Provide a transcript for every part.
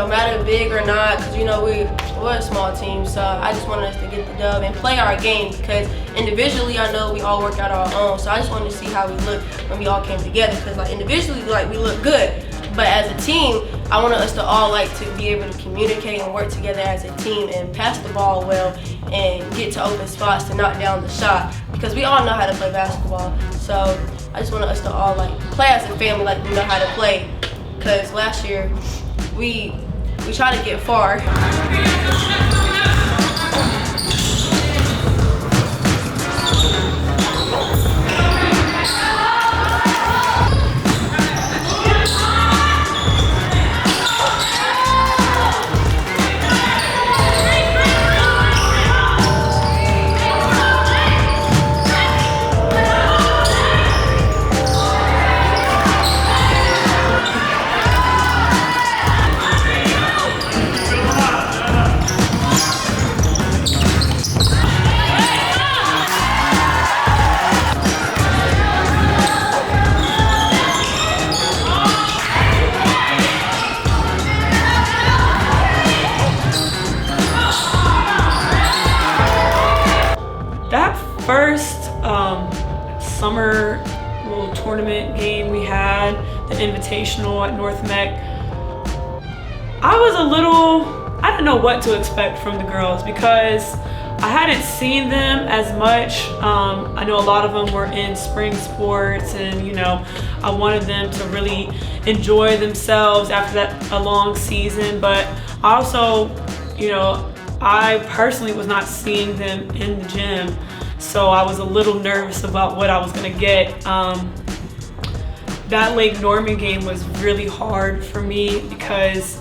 no matter big or not, because we're a small team, so I just wanted us to get the dub and play our game, because individually I know we all work out our own, so I just wanted to see how we look when we all came together, because like individually we look good, but as a team I wanted us to all to be able to communicate and work together as a team and pass the ball well and get to open spots to knock down the shot, because we all know how to play basketball. So I just wanted us to all play as a family like we know how to play, because last year we tried to get far. First summer little tournament game we had, the Invitational at North Mech, I didn't know what to expect from the girls because I hadn't seen them as much. I know a lot of them were in spring sports, and I wanted them to really enjoy themselves after a long season, but also I personally was not seeing them in the gym. So I was a little nervous about what I was gonna get. That Lake Norman game was really hard for me because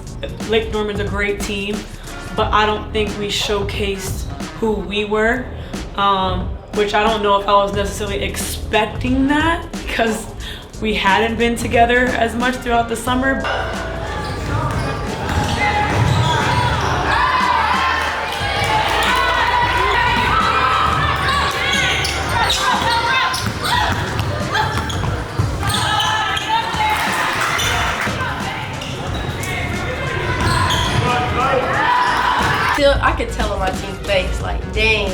Lake Norman's a great team, but I don't think we showcased who we were, which I don't know if I was necessarily expecting that because we hadn't been together as much throughout the summer. I could tell on my team's face, dang,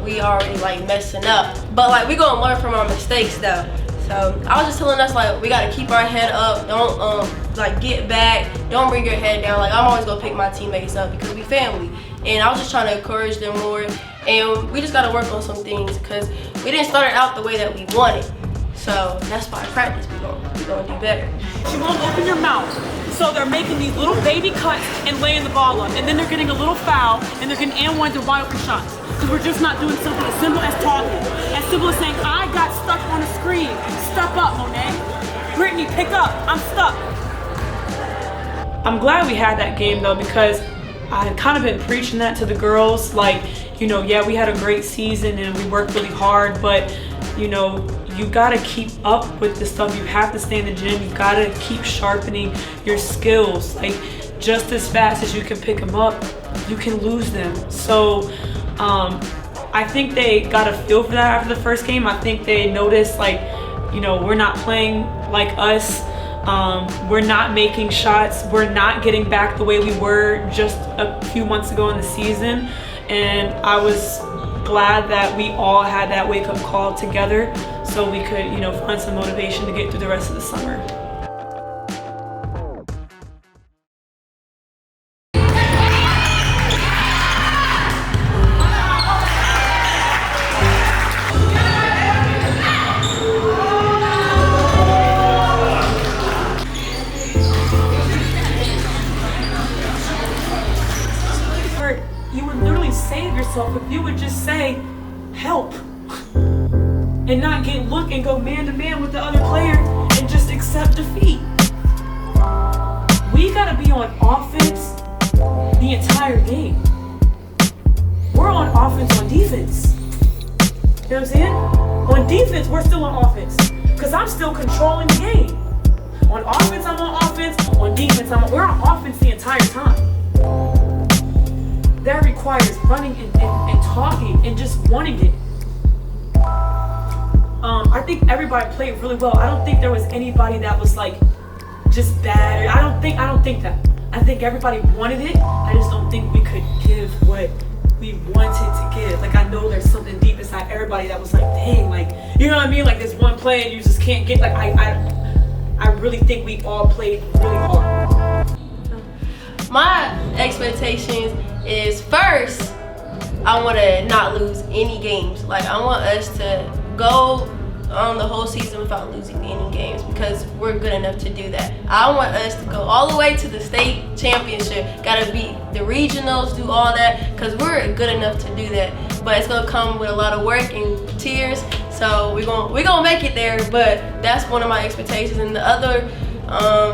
we already messing up. But we gonna learn from our mistakes though. So I was just telling us we gotta keep our head up. Don't get back. Don't bring your head down. I'm always gonna pick my teammates up because we family. And I was just trying to encourage them more. And we just gotta work on some things because we didn't start it out the way that we wanted. So that's why practice we gonna do better. She won't open your mouth. So they're making these little baby cuts and laying the ball up. And then they're getting a little foul and they're getting and ones and wide open shots. Because we're just not doing something as simple as talking. As simple as saying, I got stuck on a screen. Step up, Monet. Brittany, pick up. I'm stuck. I'm glad we had that game though, because I had kind of been preaching that to the girls. Yeah, we had a great season and we worked really hard, but you gotta keep up with the stuff. You have to stay in the gym. You gotta keep sharpening your skills. Just as fast as you can pick them up, you can lose them. So I think they got a feel for that after the first game. I think they noticed we're not playing like us. We're not making shots. We're not getting back the way we were just a few months ago in the season. And I was glad that we all had that wake-up call together so we could, find some motivation to get through the rest of the summer. You would literally save yourself if you would just say, help. And not look and go man to man with the other player and just accept defeat. We gotta be on offense the entire game. We're on offense on defense. You know what I'm saying? On defense, we're still on offense. Because I'm still controlling the game. On offense, I'm on offense. On defense, we're on offense the entire time. That requires running and talking and just wanting it. I think everybody played really well. I don't think there was anybody that was just bad. I don't think that. I think everybody wanted it. I just don't think we could give what we wanted to give. Like, I know there's something deep inside everybody that was like, dang, like, you know what I mean? Like, this one play and you just can't get, like, I really think we all played really hard. My expectations is, first, I want to not lose any games. Like, I want us to go on the whole season without losing any games, because we're good enough to do that. I want us to go all the way to the state championship. Gotta beat the regionals, do all that, because we're good enough to do that. But it's gonna come with a lot of work and tears. So we're gonna make it there. But that's one of my expectations. And the other,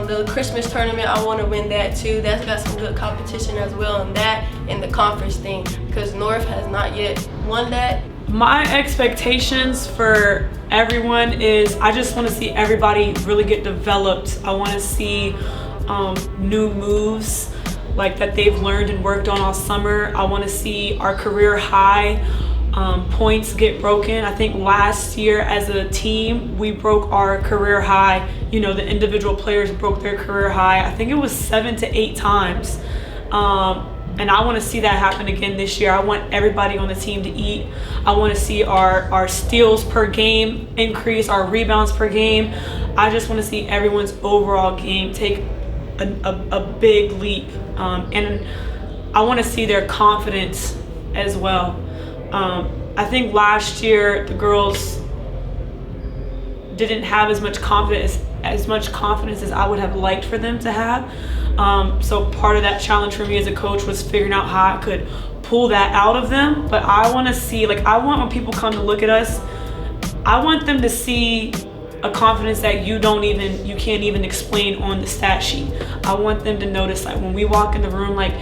the Christmas tournament, I want to win that too. That's got some good competition as well in that, and the conference thing, because North has not yet won that. My expectations for everyone is, I just want to see everybody really get developed. I want to see new moves like that they've learned and worked on all summer. I want to see our career high points get broken. I think last year as a team, we broke our career high. You know, the individual players broke their career high. I think it was 7 to 8 times. And I want to see that happen again this year. I want everybody on the team to eat. I want to see our steals per game increase, our rebounds per game. I just want to see everyone's overall game take a big leap. And I want to see their confidence as well. I think last year the girls didn't have as much confidence as I would have liked for them to have. So part of that challenge for me as a coach was figuring out how I could pull that out of them. But I want to see, like, I want when people come to look at us, I want them to see a confidence that you can't even explain on the stat sheet. I want them to notice, like, when we walk in the room, like,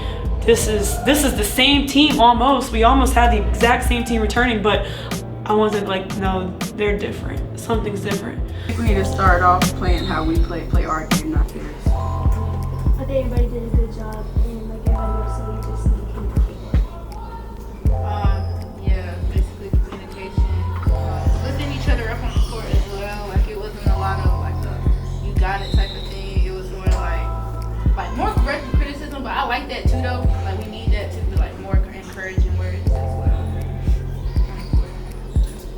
this is the same team almost. We almost had the exact same team returning, but I want them, like, no, they're different. Something's different. I think we need to start off playing how we play our game, not theirs. I think everybody did a good job, and like everybody else said, we just need to keep Yeah, basically communication, lifting each other up on the court as well. Like, it wasn't a lot of like a you got it type of thing. It was more like more corrective criticism, but I like that too though. Like, we need that too, but like more encouraging words as well.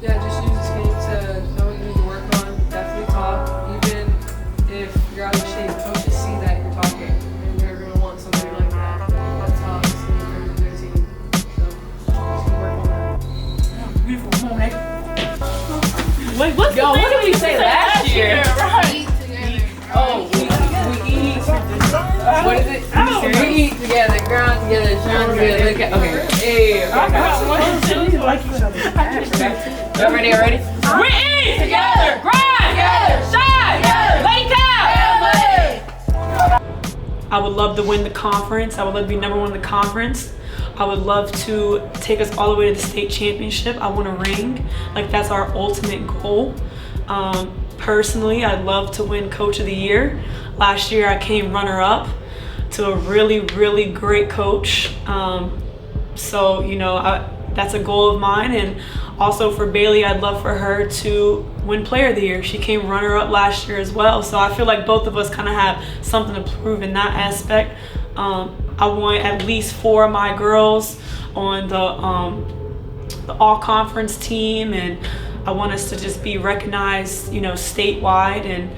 Yeah, just use this game to know what you need to work on. Definitely talk, even if you're out of shape. Coaches see that you're talking, and they're gonna want somebody like that. That talks and encourages their team. So just keep working on that. Beautiful. Come on, Nick. Wait, what did we say last year? Eat together. Oh, we eat. What is it? We eat together, grind together, shine together. Okay. Hey. We like each other. Y'all ready already? We eat together, grind together, shine together, lay down. I would love to win the conference. I would love to be number 1 in the conference. I would love to take us all the way to the state championship. I want a ring. Like, that's our ultimate goal. Personally, I'd love to win Coach of the Year. Last year, I came runner-up to a really, really great coach. So, you know, that's a goal of mine. And also for Bailey, I'd love for her to win Player of the Year. She came runner-up last year as well. So I feel like both of us kind of have something to prove in that aspect. I want at least 4 of my girls on the all-conference team, and I want us to just be recognized, you know, statewide. And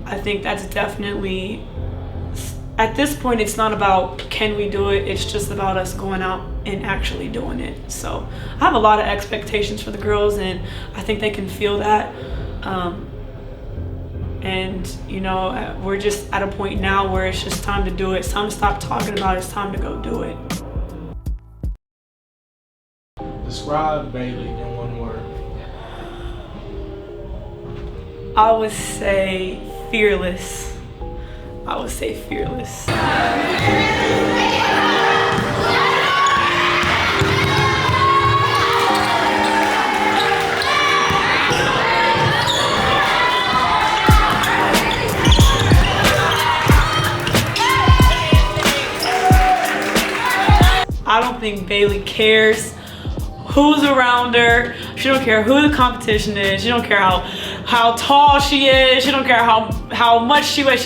I think that's definitely, at this point, it's not about can we do it, it's just about us going out and actually doing it. So I have a lot of expectations for the girls, and I think they can feel that. And, you know, we're just at a point now where it's just time to do it. It's time to stop talking about it. It's time to go do it. Describe Bailey in one word. I would say fearless. I would say fearless. I don't think Bailey cares who's around her. She don't care who the competition is. She don't care how tall she is. She don't care how much she weighs.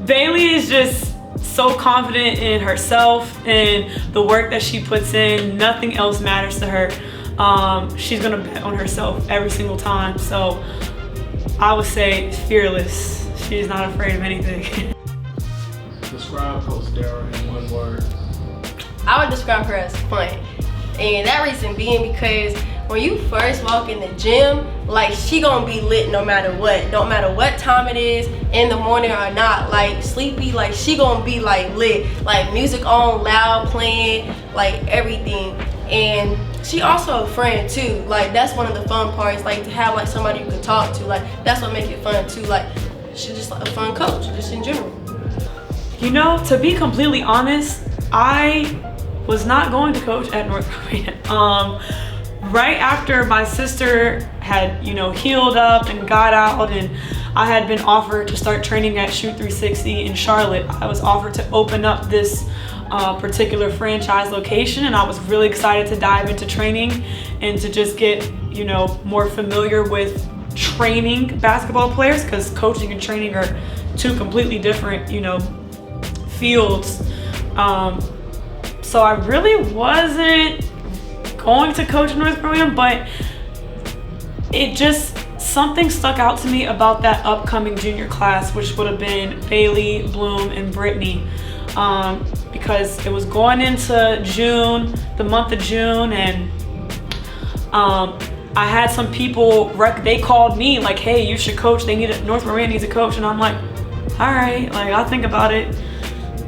Bailey is just so confident in herself and the work that she puts in. Nothing else matters to her. She's gonna bet on herself every single time. So I would say fearless. She's not afraid of anything. Describe Coach Darra in one word. I would describe her as fun. And that reason being because when you first walk in the gym, like, she gonna be lit no matter what. Don't matter what time it is, in the morning or not, like sleepy, like she gonna be like lit. Like music on, loud, playing, like everything. And she also a friend too. Like that's one of the fun parts, like to have like somebody you can talk to. Like that's what makes it fun too. Like she's just like a fun coach, just in general. You know, to be completely honest, I was not going to coach at North Rowan. Right after my sister had, you know, healed up and got out, and I had been offered to start training at Shoot 360 in Charlotte, I was offered to open up this particular franchise location, and I was really excited to dive into training and to just get, you know, more familiar with training basketball players, because coaching and training are two completely different, you know, fields. So I really wasn't going to coach North Rowan, but it just, something stuck out to me about that upcoming junior class, which would have been Bailey, Bloom, and Brittany, because it was going into June, the month of June, and I had some people, they called me like, hey, you should coach, North Rowan needs a coach, and I'm like, all right, like I'll think about it.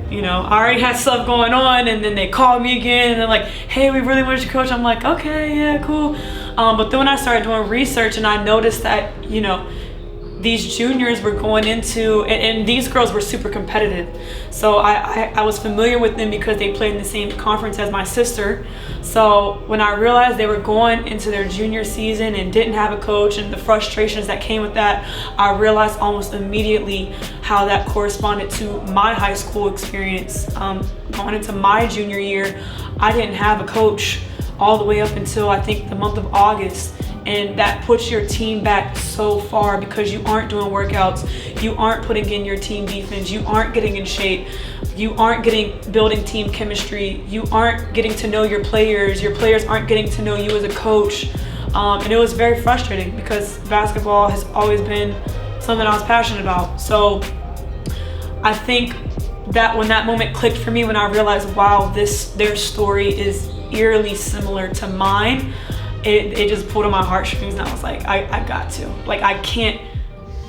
You know, I already had stuff going on, and then they called me again and they're like, hey, we really want you to coach. I'm like, okay, yeah, cool. But then when I started doing research and I noticed that, you know, these juniors were going into, and these girls were super competitive. So I was familiar with them because they played in the same conference as my sister. So when I realized they were going into their junior season and didn't have a coach and the frustrations that came with that, I realized almost immediately how that corresponded to my high school experience. Going into my junior year, I didn't have a coach all the way up until I think the month of August. And that puts your team back so far because you aren't doing workouts, you aren't putting in your team defense, you aren't getting in shape, you aren't building team chemistry, you aren't getting to know your players aren't getting to know you as a coach. And it was very frustrating because basketball has always been something I was passionate about. So I think that when that moment clicked for me, when I realized, wow, their story is eerily similar to mine, it just pulled on my heartstrings, and I was like, I got to. Like, I can't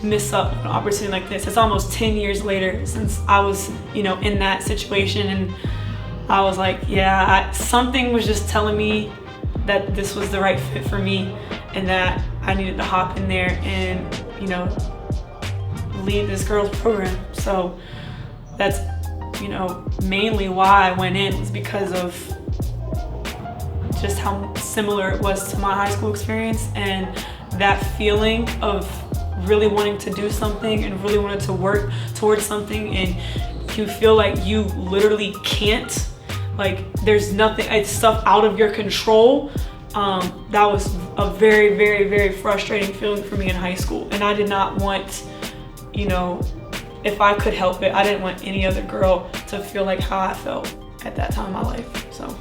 miss up an opportunity like this. It's almost 10 years later since I was, you know, in that situation, and I was like, yeah, something was just telling me that this was the right fit for me and that I needed to hop in there and, you know, lead this girls program. So that's, you know, mainly why I went in, was because of just how similar it was to my high school experience, and that feeling of really wanting to do something and really wanting to work towards something, and you feel like you literally can't, like there's nothing, it's stuff out of your control. That was a very, very, very frustrating feeling for me in high school, and I did not want, you know, if I could help it, I didn't want any other girl to feel like how I felt at that time in my life. So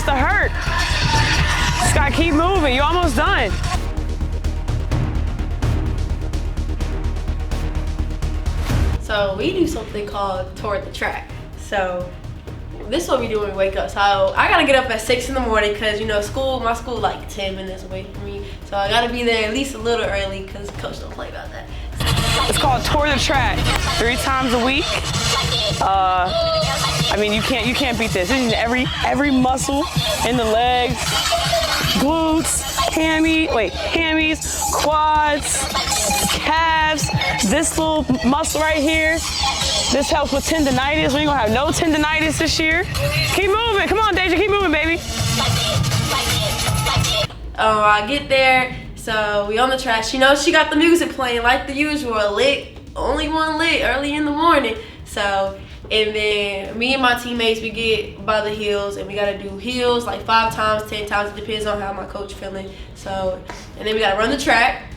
to hurt. Just gotta keep moving. You're almost done. So we do something called Toward the Track. So this is what we do when we wake up. So I gotta get up at 6 in the morning because, you know, my school like 10 minutes away from me. So I gotta be there at least a little early because coach don't play about that. It's called Toward the Track. 3 times a week. I mean, you can't beat this. This is every muscle in the legs, glutes, hammies, quads, calves. This little muscle right here. This helps with tendonitis. We ain't gonna have no tendonitis this year. Keep moving. Come on, Deja. Keep moving, baby. I get there. So we on the track. You know, she got the music playing like the usual. Lit. Only one lit early in the morning. So And then me and my teammates, we get by the hills, and we gotta do hills like 5 times, 10 times. It depends on how my coach feeling. So, and then we gotta run the track.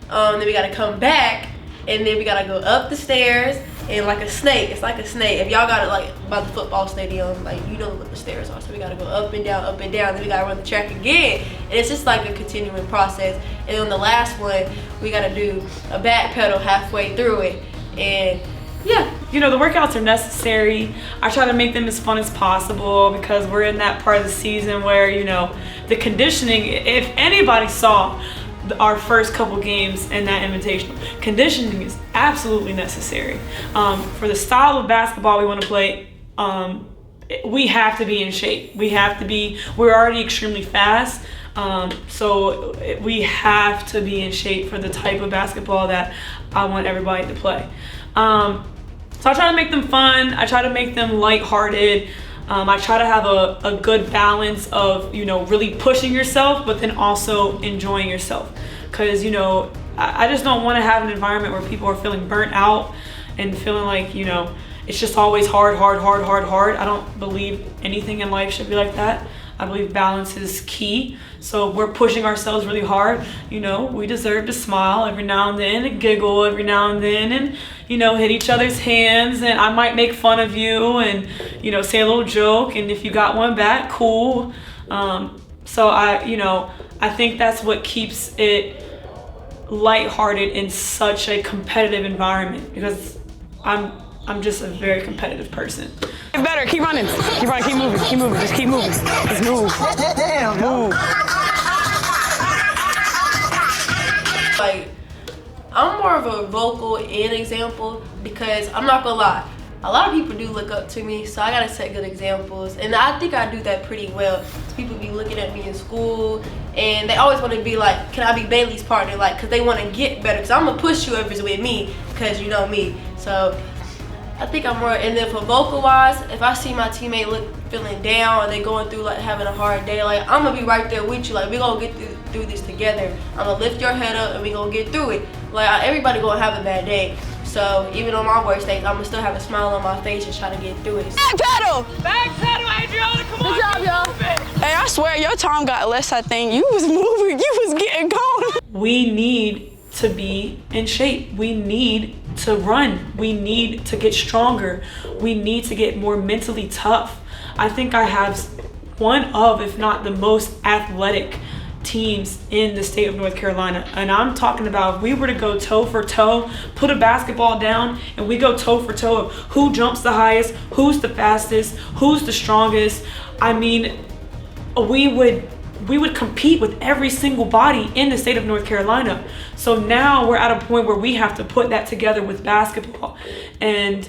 Then we gotta come back, and then we gotta go up the stairs, and like a snake. It's like a snake. If y'all got it like by the football stadium, like you know what the stairs are. So we gotta go up and down, up and down. Then we gotta run the track again, and it's just like a continuing process. And then on the last one, we gotta do a back pedal halfway through it, and yeah. You know, the workouts are necessary. I try to make them as fun as possible because we're in that part of the season where, you know, the conditioning, if anybody saw our first couple games in that invitational, conditioning is absolutely necessary. For the style of basketball we want to play, we have to be in shape. We're already extremely fast. So we have to be in shape for the type of basketball that I want everybody to play. So I try to make them fun. I try to make them lighthearted. I try to have a good balance of, you know, really pushing yourself, but then also enjoying yourself. Because, you know, I just don't want to have an environment where people are feeling burnt out and feeling like, you know, it's just always hard. I don't believe anything in life should be like that. I believe balance is key. So we're pushing ourselves really hard. You know, we deserve to smile every now and then, and giggle every now and then, and, you know, hit each other's hands. And I might make fun of you and, you know, say a little joke. And if you got one back, cool. So I think that's what keeps it lighthearted in such a competitive environment, because I'm just a very competitive person. Get better, keep running, keep moving, just keep moving. Just move. Move. Like, I'm more of a vocal and example, because I'm not gonna lie, a lot of people do look up to me, so I gotta set good examples, and I think I do that pretty well. People be looking at me in school, and they always want to be like, can I be Bailey's partner? Like, because they want to get better, because I'm gonna push whoever's with me, because you know me. So I think I'm more, and then for vocal wise, if I see my teammate feeling down, or they going through like having a hard day, like I'm gonna be right there with you. Like, we gonna get through this together. I'm gonna lift your head up and we gonna get through it. Like, everybody gonna have a bad day. So even on my worst days, I'm gonna still have a smile on my face and try to get through it. Back pedal, Adriana, come on. Good job, y'all. Hey, I swear your time got less, I think. You was moving, you was getting going. We need to be in shape. We need to run. We need to get stronger. We need to get more mentally tough. I think I have one of, if not the most athletic teams in the state of North Carolina. And I'm talking about, if we were to go toe for toe, put a basketball down and we go toe for toe of who jumps the highest, who's the fastest, who's the strongest. I mean, we would compete with every single body in the state of North Carolina. So now we're at a point where we have to put that together with basketball. And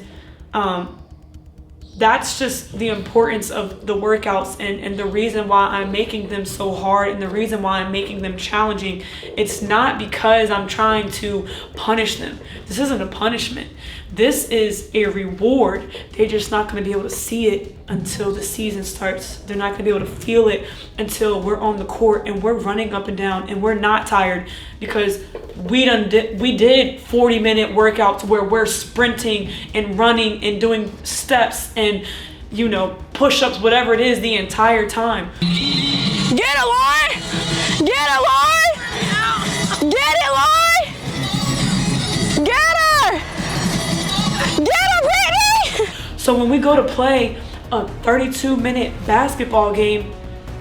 that's just the importance of the workouts and the reason why I'm making them so hard and the reason why I'm making them challenging. It's not because I'm trying to punish them. This isn't a punishment. This is a reward. They're just not going to be able to see it until the season starts. They're not going to be able to feel it until we're on the court and we're running up and down and we're not tired, because we did 40-minute workouts where we're sprinting and running and doing steps and, you know, push-ups, whatever it is, the entire time. Get it, Lauren! Get it, Lauren! Get it, Lauren! Get her! Get her, Brittany! So when we go to play a 32-minute basketball game,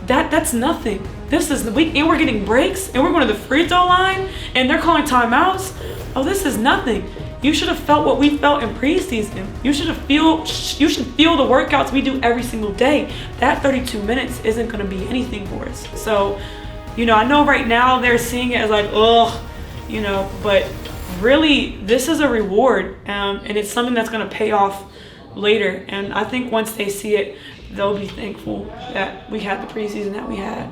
that's nothing. And we're getting breaks, and we're going to the free throw line, and they're calling timeouts. Oh, this is nothing. You should have felt what we felt in preseason. You should feel the workouts we do every single day. That 32 minutes isn't going to be anything for us. So, you know, I know right now they're seeing it as like, ugh, you know, but really this is a reward, and it's something that's going to pay off later. And I think once they see it, they'll be thankful that we had the preseason that we had.